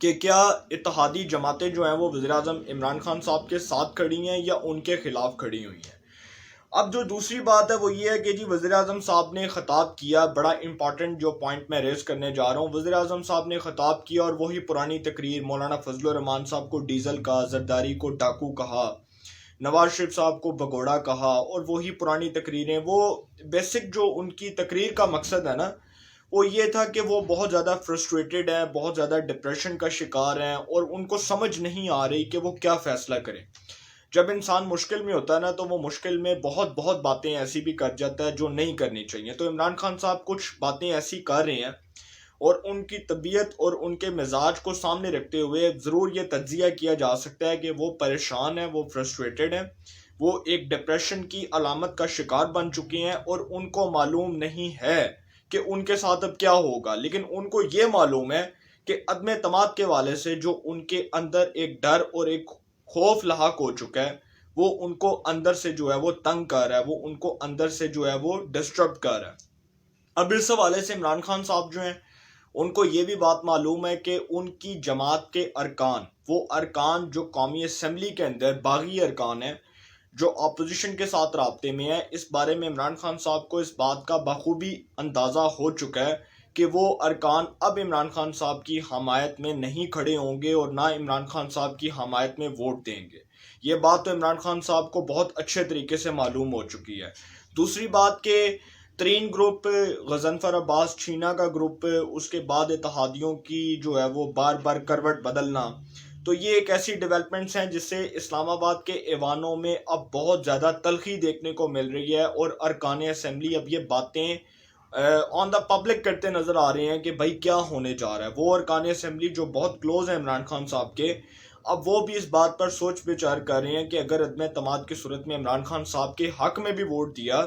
کہ کیا اتحادی جماعتیں جو ہیں وہ وزیر اعظم عمران خان صاحب کے ساتھ کھڑی ہیں یا ان کے خلاف کھڑی ہوئی ہیں۔ اب جو دوسری بات ہے وہ یہ ہے کہ جی وزیر اعظم صاحب نے خطاب کیا، بڑا امپورٹنٹ جو پوائنٹ میں ریز کرنے جا رہا ہوں، وزیر اعظم صاحب نے خطاب کیا اور وہی پرانی تقریر، مولانا فضل الرحمان صاحب کو ڈیزل کہا، زرداری کو ڈاکو کہا، نواز شریف صاحب کو بگوڑا کہا، اور وہی پرانی تقریریں۔ وہ بیسک جو ان کی تقریر کا مقصد ہے نا، وہ یہ تھا کہ وہ بہت زیادہ فرسٹریٹڈ ہیں، بہت زیادہ ڈپریشن کا شکار ہیں، اور ان کو سمجھ نہیں آ رہی کہ وہ کیا فیصلہ کریں۔ جب انسان مشکل میں ہوتا ہے نا تو وہ مشکل میں بہت باتیں ایسی بھی کر جاتا ہے جو نہیں کرنی چاہیے۔ تو عمران خان صاحب کچھ باتیں ایسی کر رہے ہیں، اور ان کی طبیعت اور ان کے مزاج کو سامنے رکھتے ہوئے ضرور یہ تجزیہ کیا جا سکتا ہے کہ وہ پریشان ہیں، وہ فرسٹریٹڈ ہیں، وہ ایک ڈپریشن کی علامت کا شکار بن چکے ہیں، اور ان کو معلوم نہیں ہے کہ ان کے ساتھ اب کیا ہوگا، لیکن ان کو یہ معلوم ہے کہ عدم اعتماد کے والے سے جو ان کے اندر ایک ڈر اور ایک خوف لاحق ہو چکا ہے، وہ ان کو اندر سے جو ہے وہ تنگ کر رہا ہے، وہ ان کو اندر سے جو ہے وہ ڈسٹرب کر رہا ہے۔ اب اس حوالے سے عمران خان صاحب جو ہیں ان کو یہ بھی بات معلوم ہے کہ ان کی جماعت کے ارکان، وہ ارکان جو قومی اسمبلی کے اندر باغی ارکان ہیں، جو اپوزیشن کے ساتھ رابطے میں ہے، اس بارے میں عمران خان صاحب کو اس بات کا بخوبی اندازہ ہو چکا ہے کہ وہ ارکان اب عمران خان صاحب کی حمایت میں نہیں کھڑے ہوں گے اور نہ عمران خان صاحب کی حمایت میں ووٹ دیں گے۔ یہ بات تو عمران خان صاحب کو بہت اچھے طریقے سے معلوم ہو چکی ہے۔ دوسری بات کہ ترین گروپ غضنفر عباس چھینا کا گروپ، اس کے بعد اتحادیوں کی جو ہے وہ بار بار کروٹ بدلنا، تو یہ ایک ایسی ڈیولپمنٹس ہیں جس سے اسلام آباد کے ایوانوں میں اب بہت زیادہ تلخی دیکھنے کو مل رہی ہے، اور ارکان اسمبلی اب یہ باتیں آن دا پبلک کرتے نظر آ رہے ہیں کہ بھائی کیا ہونے جا رہا ہے۔ وہ ارکان اسمبلی جو بہت کلوز ہیں عمران خان صاحب کے، اب وہ بھی اس بات پر سوچ بچار کر رہے ہیں کہ اگر عدم اعتماد کی صورت میں عمران خان صاحب کے حق میں بھی ووٹ دیا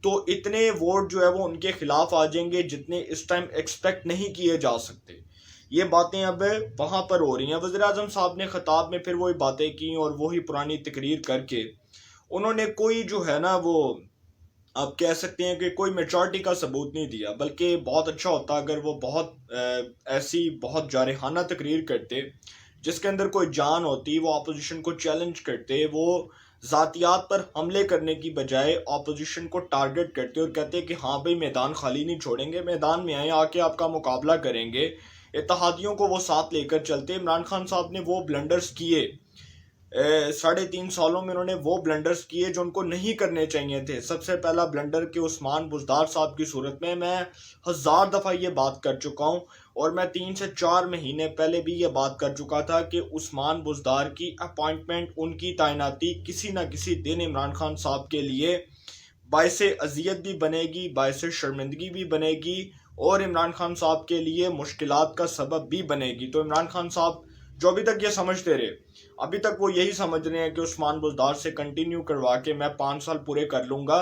تو اتنے ووٹ جو ہے وہ ان کے خلاف آ جائیں گے جتنے اس ٹائم ایکسپیکٹ نہیں کیے جا سکتے۔ یہ باتیں اب وہاں پر ہو رہی ہیں۔ وزیر اعظم صاحب نے خطاب میں پھر وہی باتیں کی اور وہی پرانی تقریر کر کے انہوں نے کوئی جو ہے نا وہ آپ کہہ سکتے ہیں کہ کوئی میچورٹی کا ثبوت نہیں دیا، بلکہ بہت اچھا ہوتا اگر وہ بہت ایسی بہت جارحانہ تقریر کرتے جس کے اندر کوئی جان ہوتی، وہ اپوزیشن کو چیلنج کرتے، وہ ذاتیات پر حملے کرنے کی بجائے اپوزیشن کو ٹارگٹ کرتے اور کہتے کہ ہاں بھائی میدان خالی نہیں چھوڑیں گے، میدان میں آئیں، آ کے آپ کا مقابلہ کریں گے، اتحادیوں کو وہ ساتھ لے کر چلتے۔ عمران خان صاحب نے وہ بلنڈرز کیے، 3.5 سالوں میں انہوں نے وہ بلنڈرز کیے جو ان کو نہیں کرنے چاہیے تھے۔ سب سے پہلا بلنڈر کہ عثمان بزدار صاحب کی صورت میں 1000 دفعہ یہ بات کر چکا ہوں، اور میں 3 سے 4 مہینے پہلے بھی یہ بات کر چکا تھا کہ عثمان بزدار کی اپائنٹمنٹ، ان کی تعیناتی کسی نہ کسی دن عمران خان صاحب کے لیے باعث اذیت بھی بنے گی، باعث شرمندگی بھی بنے گی، اور عمران خان صاحب کے لیے مشکلات کا سبب بھی بنے گی۔ تو عمران خان صاحب جو ابھی تک یہ سمجھتے رہے، ابھی تک وہ یہی سمجھ رہے ہیں کہ عثمان بزدار سے کنٹینیو کروا کے میں 5 سال پورے کر لوں گا۔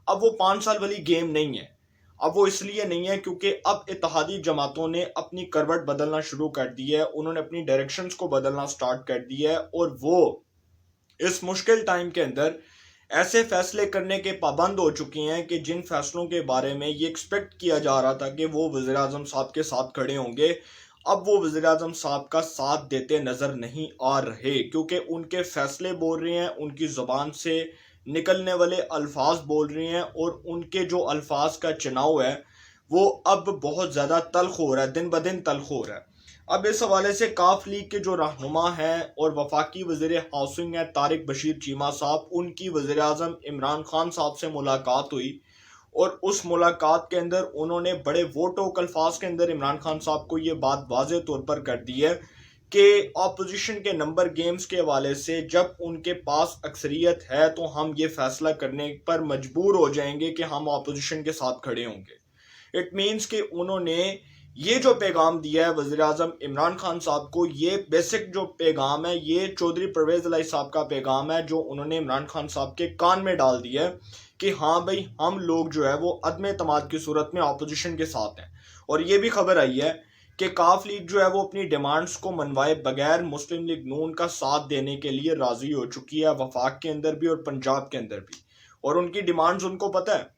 اب وہ 5 سال والی گیم نہیں ہے، اب وہ اس لیے نہیں ہے کیونکہ اب اتحادی جماعتوں نے اپنی کروٹ بدلنا شروع کر دی ہے، انہوں نے اپنی ڈائریکشنز کو بدلنا سٹارٹ کر دی ہے، اور وہ اس مشکل ٹائم کے اندر ایسے فیصلے کرنے کے پابند ہو چکی ہیں کہ جن فیصلوں کے بارے میں یہ ایکسپیکٹ کیا جا رہا تھا کہ وہ وزیر اعظم صاحب کے ساتھ کھڑے ہوں گے، اب وہ وزیر اعظم صاحب کا ساتھ دیتے نظر نہیں آ رہے، کیونکہ ان کے فیصلے بول رہے ہیں، ان کی زبان سے نکلنے والے الفاظ بول رہے ہیں، اور ان کے جو الفاظ کا چناؤ ہے وہ اب بہت زیادہ تلخ ہو رہا ہے، دن بدن تلخ ہو رہا ہے۔ اب اس حوالے سے کاف لیگ کے جو رہنما ہیں اور وفاقی وزیر ہاؤسنگ ہیں طارق بشیر چیمہ صاحب، ان کی وزیر اعظم عمران خان صاحب سے ملاقات ہوئی، اور اس ملاقات کے اندر انہوں نے بڑے ووٹوک الفاظ کے اندر عمران خان صاحب کو یہ بات واضح طور پر کر دی ہے کہ اپوزیشن کے نمبر گیمز کے حوالے سے جب ان کے پاس اکثریت ہے تو ہم یہ فیصلہ کرنے پر مجبور ہو جائیں گے کہ ہم اپوزیشن کے ساتھ کھڑے ہوں گے۔ اٹ مینس کہ انہوں نے یہ جو پیغام دیا ہے وزیر اعظم عمران خان صاحب کو، یہ بیسک جو پیغام ہے یہ چودھری پرویز الہی صاحب کا پیغام ہے جو انہوں نے عمران خان صاحب کے کان میں ڈال دیا ہے کہ ہاں بھائی ہم لوگ جو ہے وہ عدم اعتماد کی صورت میں اپوزیشن کے ساتھ ہیں۔ اور یہ بھی خبر آئی ہے کہ کاف لیگ جو ہے وہ اپنی ڈیمانڈز کو منوائے بغیر مسلم لیگ نون کا ساتھ دینے کے لیے راضی ہو چکی ہے، وفاق کے اندر بھی اور پنجاب کے اندر بھی۔ اور ان کی ڈیمانڈز ان کو پتہ ہے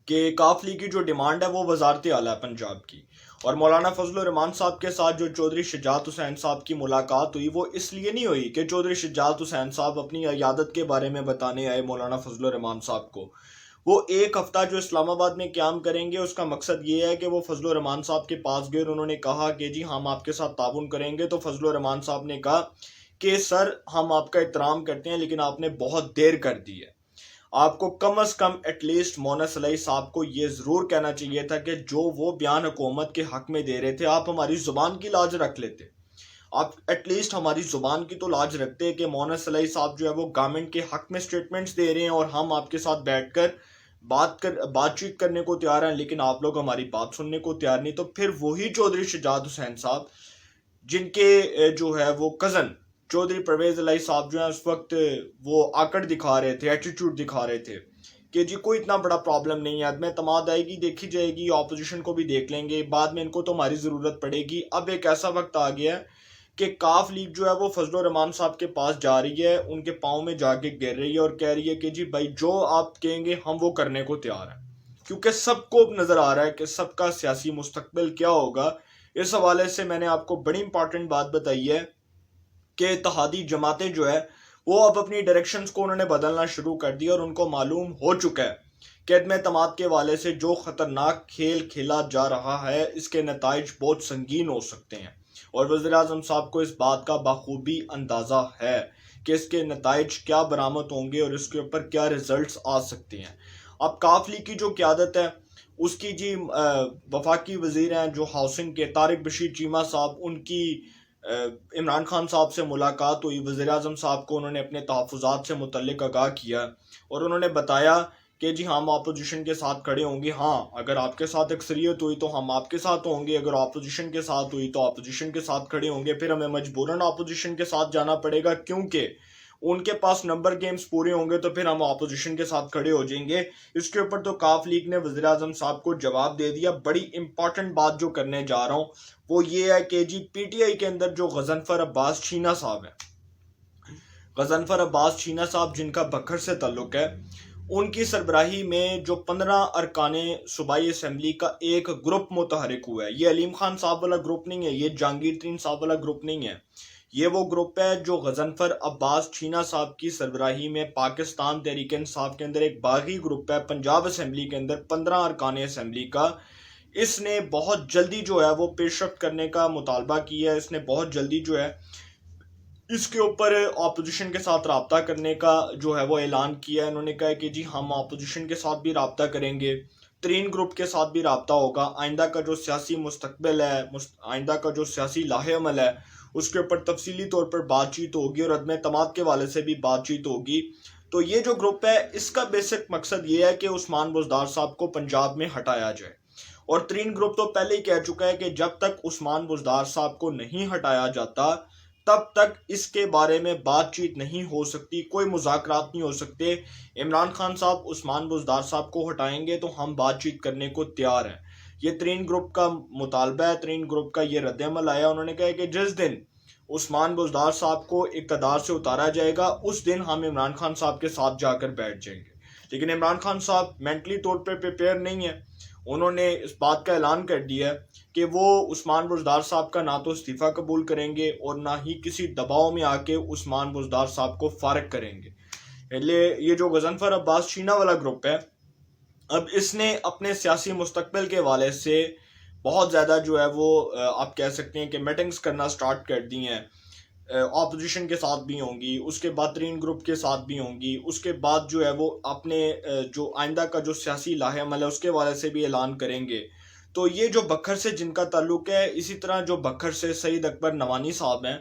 کہ کاف لیگ کی جو ڈیمانڈ ہے وہ وزارت اعلیٰ پنجاب کی، اور مولانا فضل الرحمان صاحب کے ساتھ جو چودھری شجاعت حسین صاحب کی ملاقات ہوئی وہ اس لیے نہیں ہوئی کہ چودھری شجاعت حسین صاحب اپنی عیادت کے بارے میں بتانے آئے مولانا فضل الرحمان صاحب کو. وہ ایک ہفتہ جو اسلام آباد میں قیام کریں گے اس کا مقصد یہ ہے کہ وہ فضل الرحمان صاحب کے پاس گئے اور انہوں نے کہا کہ جی ہم آپ کے ساتھ تعاون کریں گے. تو فضل الرحمان صاحب نے کہا کہ سر ہم آپ کا احترام کرتے ہیں لیکن آپ نے بہت دیر کر دی ہے. آپ کو کم از کم ایٹ لیسٹ مونس علیہ صاحب کو یہ ضرور کہنا چاہیے تھا کہ جو وہ بیان حکومت کے حق میں دے رہے تھے آپ ہماری زبان کی لاج رکھ لیتے. آپ ایٹ لیسٹ ہماری زبان کی تو لاج رکھتے کہ مونس علیہ صاحب جو ہے وہ گورنمنٹ کے حق میں سٹیٹمنٹس دے رہے ہیں اور ہم آپ کے ساتھ بیٹھ کر بات چیت کرنے کو تیار ہیں لیکن آپ لوگ ہماری بات سننے کو تیار نہیں. تو پھر وہی چودھری شجاعت حسین صاحب جن کے جو ہے وہ کزن چودھری پرویز الہی صاحب جو ہیں اس وقت وہ آکڑ دکھا رہے تھے, ایٹیٹیوڈ دکھا رہے تھے کہ جی کوئی اتنا بڑا پرابلم نہیں ہے, عدم اعتماد آئے گی دیکھی جائے گی, اپوزیشن کو بھی دیکھ لیں گے, بعد میں ان کو تو ہماری ضرورت پڑے گی. اب ایک ایسا وقت آ گیا ہے کہ کاف لیگ جو ہے وہ فضل الرحمان صاحب کے پاس جا رہی ہے, ان کے پاؤں میں جا کے گر رہی ہے اور کہہ رہی ہے کہ جی بھائی جو آپ کہیں گے ہم وہ کرنے کو تیار ہیں, کیونکہ سب کو نظر آ رہا ہے کہ سب کا سیاسی مستقبل کیا ہوگا. اس حوالے سے میں نے آپ کو بڑی امپورٹنٹ بات بتائی ہے کہ اتحادی جماعتیں جو ہے وہ اب اپنی ڈائریکشنز کو انہوں نے بدلنا شروع کر دیا اور ان کو معلوم ہو چکا ہے کہ عدم اعتماد کے حوالے سے جو خطرناک کھیل کھیلا جا رہا ہے اس کے نتائج بہت سنگین ہو سکتے ہیں. اور وزیر اعظم صاحب کو اس بات کا بخوبی اندازہ ہے کہ اس کے نتائج کیا برآمد ہوں گے اور اس کے اوپر کیا ریزلٹس آ سکتے ہیں. اب کاف لیگ کی جو قیادت ہے اس کی جی وفاقی وزیر ہیں جو ہاؤسنگ کے طارق بشیر چیمہ صاحب, ان کی عمران خان صاحب سے ملاقات ہوئی. وزیر اعظم صاحب کو انہوں نے اپنے تحفظات سے متعلق آگاہ کیا اور انہوں نے بتایا کہ جی ہم اپوزیشن کے ساتھ کھڑے ہوں گے. ہاں اگر آپ کے ساتھ اکثریت ہوئی تو ہم آپ کے ساتھ ہوں گے, اگر اپوزیشن کے ساتھ ہوئی تو اپوزیشن کے ساتھ کھڑے ہوں گے. پھر ہمیں مجبوراً اپوزیشن کے ساتھ جانا پڑے گا کیونکہ ان کے پاس نمبر گیمز پورے ہوں گے تو پھر ہم اپوزیشن کے ساتھ کھڑے ہو جائیں گے. اس کے اوپر تو کاف لیگ نے وزیر اعظم صاحب کو جواب دے دیا. بڑی امپورٹنٹ بات جو کرنے جا رہا ہوں وہ یہ ہے کہ جی پی ٹی آئی کے اندر جو غضنفر عباس چھینا صاحب ہیں, غضنفر عباس چھینا صاحب جن کا بکھر سے تعلق ہے, ان کی سربراہی میں جو 15 ارکان صوبائی اسمبلی کا ایک گروپ متحرک ہوا ہے. یہ علیم خان صاحب والا گروپ نہیں ہے, یہ جہانگیر ترین صاحب والا گروپ نہیں ہے, یہ وہ گروپ ہے جو غضنفر عباس چھینا صاحب کی سربراہی میں پاکستان تحریک انصاف کے اندر ایک باغی گروپ ہے پنجاب اسمبلی کے اندر 15 ارکان اسمبلی کا. اس نے بہت جلدی جو ہے وہ پیش رفت کرنے کا مطالبہ کیا ہے. اس نے بہت جلدی جو ہے اس کے اوپر اپوزیشن کے ساتھ رابطہ کرنے کا جو ہے وہ اعلان کیا ہے. انہوں نے کہا کہ جی ہم اپوزیشن کے ساتھ بھی رابطہ کریں گے, ترین گروپ کے ساتھ بھی رابطہ ہوگا. آئندہ کا جو سیاسی مستقبل ہے, آئندہ کا جو سیاسی لاہ عمل ہے اس کے اوپر تفصیلی طور پر بات چیت ہوگی اور عدم اعتماد کے حوالے سے بھی بات چیت ہوگی. تو یہ جو گروپ ہے اس کا بیسک مقصد یہ ہے کہ عثمان بزدار صاحب کو پنجاب میں ہٹایا جائے. اور ترین گروپ تو پہلے ہی کہہ چکا ہے کہ جب تک عثمان بزدار صاحب کو نہیں ہٹایا جاتا تب تک اس کے بارے میں بات چیت نہیں ہو سکتی, کوئی مذاکرات نہیں ہو سکتے. عمران خان صاحب عثمان بزدار صاحب کو ہٹائیں گے تو ہم بات چیت کرنے کو تیار ہیں. یہ ترین گروپ کا مطالبہ ہے, ترین گروپ کا یہ رد عمل آیا. انہوں نے کہا کہ جس دن عثمان بزدار صاحب کو اقتدار سے اتارا جائے گا اس دن ہم عمران خان صاحب کے ساتھ جا کر بیٹھ جائیں گے. لیکن عمران خان صاحب مینٹلی طور پہ پریپیئر نہیں ہے. انہوں نے اس بات کا اعلان کر دیا کہ وہ عثمان بزدار صاحب کا نہ تو استعفیٰ قبول کریں گے اور نہ ہی کسی دباؤ میں آ کے عثمان بزدار صاحب کو فارغ کریں گے. یہ جو غضنفر عباس چھینا والا گروپ ہے اب اس نے اپنے سیاسی مستقبل کے حوالے سے بہت زیادہ جو ہے وہ آپ کہہ سکتے ہیں کہ میٹنگز کرنا سٹارٹ کر دی ہیں. اپوزیشن کے ساتھ بھی ہوں گی, اس کے بعد ترین گروپ کے ساتھ بھی ہوں گی, اس کے بعد جو ہے وہ اپنے جو آئندہ کا جو سیاسی لاہ عمل ہے اس کے حوالے سے بھی اعلان کریں گے. تو یہ جو بکھر سے جن کا تعلق ہے, اسی طرح جو بکھر سے سعید اکبر نوانی صاحب ہیں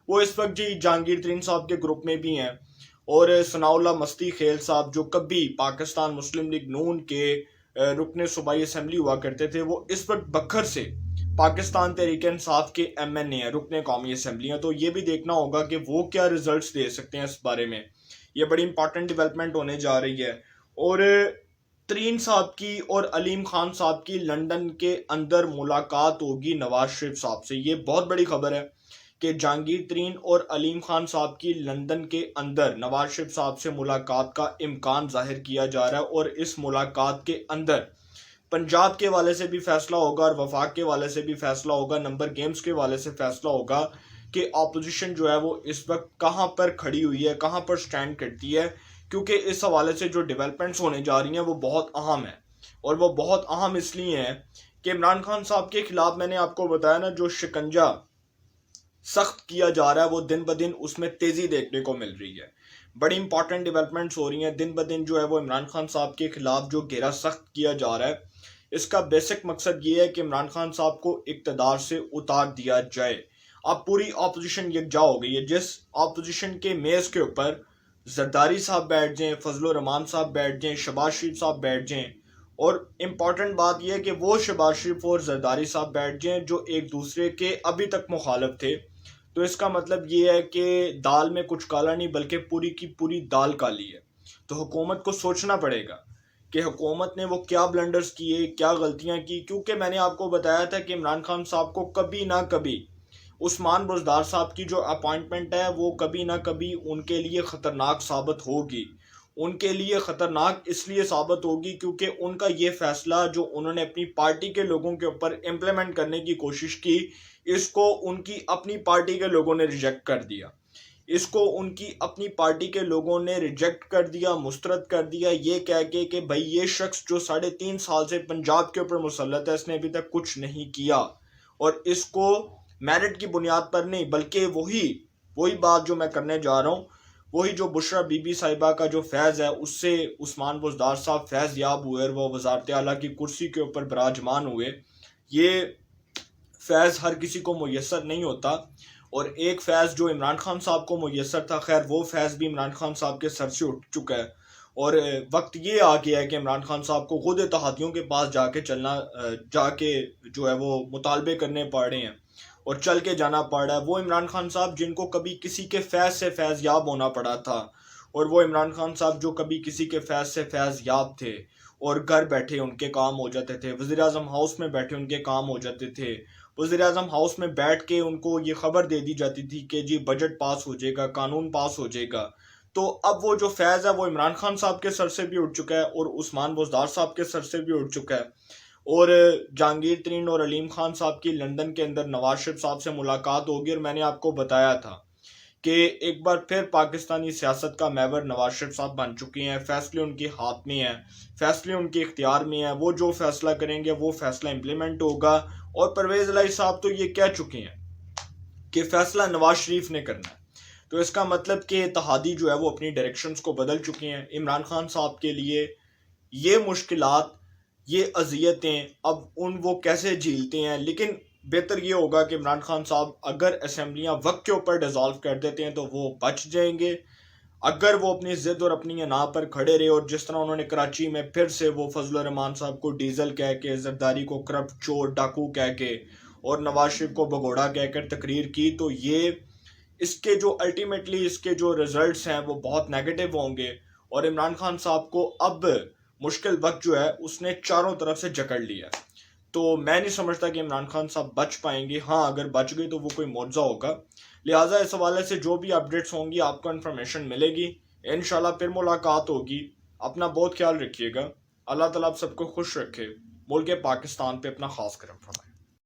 وہ اس وقت جی جہانگیر ترین صاحب کے گروپ میں بھی ہیں, اور ثناء اللہ مستی خیل صاحب جو کبھی پاکستان مسلم لیگ نون کے رکن صوبائی اسمبلی ہوا کرتے تھے وہ اس وقت بکھر سے پاکستان تحریک انصاف کے ایم این اے ہیں, رکن قومی اسمبلی ہیں. تو یہ بھی دیکھنا ہوگا کہ وہ کیا ریزلٹس دے سکتے ہیں اس بارے میں. یہ بڑی امپورٹنٹ ڈیولپمنٹ ہونے جا رہی ہے. اور ترین صاحب کی اور علیم خان صاحب کی لندن کے اندر ملاقات ہوگی نواز شریف صاحب سے. یہ بہت بڑی خبر ہے کہ جہانگیر ترین اور علیم خان صاحب کی لندن کے اندر نواز شریف صاحب سے ملاقات کا امکان ظاہر کیا جا رہا ہے, اور اس ملاقات کے اندر پنجاب کے حوالے سے بھی فیصلہ ہوگا اور وفاق کے حوالے سے بھی فیصلہ ہوگا، نمبر گیمز کے حوالے سے فیصلہ ہوگا کہ اپوزیشن جو ہے وہ اس وقت کہاں پر کھڑی ہوئی ہے، کہاں پر سٹینڈ کرتی ہے، کیونکہ اس حوالے سے جو ڈیولپمنٹس ہونے جا رہی ہیں وہ بہت اہم ہیں، اور وہ بہت اہم اس لیے ہیں کہ عمران خان صاحب کے خلاف میں نے آپ کو بتایا نا جو شکنجہ سخت کیا جا رہا ہے وہ دن بدن اس میں تیزی دیکھنے کو مل رہی ہے، بڑی امپورٹنٹ ڈیولپمنٹس ہو رہی ہیں دن بدن جو ہے وہ عمران خان صاحب کے خلاف جو گھیرا سخت کیا جا رہا ہے، اس کا بیسک مقصد یہ ہے کہ عمران خان صاحب کو اقتدار سے اتار دیا جائے۔ اب پوری اپوزیشن یکجا ہو گئی ہے، جس اپوزیشن کے میز کے اوپر زرداری صاحب بیٹھ جائیں، فضل الرحمان صاحب بیٹھ جائیں، شہباز شریف صاحب بیٹھ جائیں، اور امپورٹنٹ بات یہ ہے کہ وہ شہباز شریف اور زرداری صاحب بیٹھ جائیں جو ایک دوسرے کے ابھی تک مخالف تھے، تو اس کا مطلب یہ ہے کہ دال میں کچھ کالا نہیں بلکہ پوری کی پوری دال کالی ہے۔ تو حکومت کو سوچنا پڑے گا کہ حکومت نے وہ کیا بلنڈرز کیے، کیا غلطیاں کی، کیونکہ میں نے آپ کو بتایا تھا کہ عمران خان صاحب کو کبھی نہ کبھی عثمان بزدار صاحب کی جو اپائنٹمنٹ ہے وہ کبھی نہ کبھی ان کے لیے خطرناک ثابت ہوگی۔ ان کے لیے خطرناک اس لیے ثابت ہوگی کیونکہ ان کا یہ فیصلہ جو انہوں نے اپنی پارٹی کے لوگوں کے اوپر امپلیمنٹ کرنے کی کوشش کی، اس کو ان کی اپنی پارٹی کے لوگوں نے ریجیکٹ کر دیا، اس کو ان کی اپنی پارٹی کے لوگوں نے ریجیکٹ کر دیا، مسترد کر دیا، یہ کہہ کے کہ بھائی یہ شخص جو 3.5 سال سے پنجاب کے اوپر مسلط ہے، اس نے ابھی تک کچھ نہیں کیا، اور اس کو میرٹ کی بنیاد پر نہیں بلکہ وہی بات جو میں کرنے جا رہا ہوں، وہی جو بشرا بی بی صاحبہ کا جو فیض ہے اس سے عثمان بزدار صاحب فیض یاب ہوئے اور وہ وزارت اعلیٰ کی کرسی کے اوپر براجمان ہوئے۔ یہ فیض ہر کسی کو میسر نہیں ہوتا، اور ایک فیض جو عمران خان صاحب کو میسر تھا، خیر وہ فیض بھی عمران خان صاحب کے سر سے اٹھ چکا ہے، اور وقت یہ آ گیا ہے کہ عمران خان صاحب کو خود اتحادیوں کے پاس جا کے جو ہے وہ مطالبے کرنے پڑ رہے ہیں اور چل کے جانا پڑ رہا ہے۔ وہ عمران خان صاحب جن کو کبھی کسی کے فیض سے فیض یاب ہونا پڑا تھا، اور وہ عمران خان صاحب جو کبھی کسی کے فیض سے فیض یاب تھے اور گھر بیٹھے ان کے کام ہو جاتے تھے، وزیراعظم ہاؤس میں بیٹھے ان کے کام ہو جاتے تھے، وزیراعظم ہاؤس میں بیٹھ کے ان کو یہ خبر دے دی جاتی تھی کہ جی بجٹ پاس ہو جائے گا، قانون پاس ہو جائے گا، تو اب وہ جو فیض ہے وہ عمران خان صاحب کے سر سے بھی اٹھ چکا ہے اور عثمان بزدار صاحب کے سر سے بھی اٹھ چکا ہے۔ اور جہانگیر ترین اور علیم خان صاحب کی لندن کے اندر نواز شریف صاحب سے ملاقات ہوگی، اور میں نے آپ کو بتایا تھا کہ ایک بار پھر پاکستانی سیاست کا محور نواز شریف صاحب بن چکے ہیں، فیصلے ان کے ہاتھ میں ہیں، فیصلے ان کے اختیار میں ہیں، وہ جو فیصلہ کریں گے وہ فیصلہ امپلیمنٹ ہوگا، اور پرویز الہی صاحب تو یہ کہہ چکے ہیں کہ فیصلہ نواز شریف نے کرنا ہے، تو اس کا مطلب کہ اتحادی جو ہے وہ اپنی ڈائریکشنز کو بدل چکے ہیں۔ عمران خان صاحب کے لیے یہ مشکلات، یہ اذیتیں اب وہ کیسے جھیلتے ہیں، لیکن بہتر یہ ہوگا کہ عمران خان صاحب اگر اسمبلیاں وقت کے اوپر ڈیزالو کر دیتے ہیں تو وہ بچ جائیں گے، اگر وہ اپنی ضد اور اپنی انا پر کھڑے رہے، اور جس طرح انہوں نے کراچی میں پھر سے وہ فضل الرحمان صاحب کو ڈیزل کہہ کے، زرداری کو کرپٹ چور ڈاکو کہہ کے، اور نواز شریف کو بگوڑا کہہ کر تقریر کی، تو یہ اس کے جو الٹیمیٹلی اس کے جو ریزلٹس ہیں وہ بہت نیگیٹو ہوں گے، اور عمران خان صاحب کو اب مشکل وقت جو ہے اس نے چاروں طرف سے جکڑ لیا ہے، تو میں نہیں سمجھتا کہ عمران خان صاحب بچ پائیں گے۔ ہاں اگر بچ گئے تو وہ کوئی معجزہ ہوگا، لہٰذا اس حوالے سے جو بھی اپڈیٹس ہوں گی آپ کو انفارمیشن ملے گی، انشاءاللہ پھر ملاقات ہوگی۔ اپنا بہت خیال رکھیے گا، اللہ تعالیٰ آپ سب کو خوش رکھے، ملک پاکستان پہ اپنا خاص کرم فرمائے۔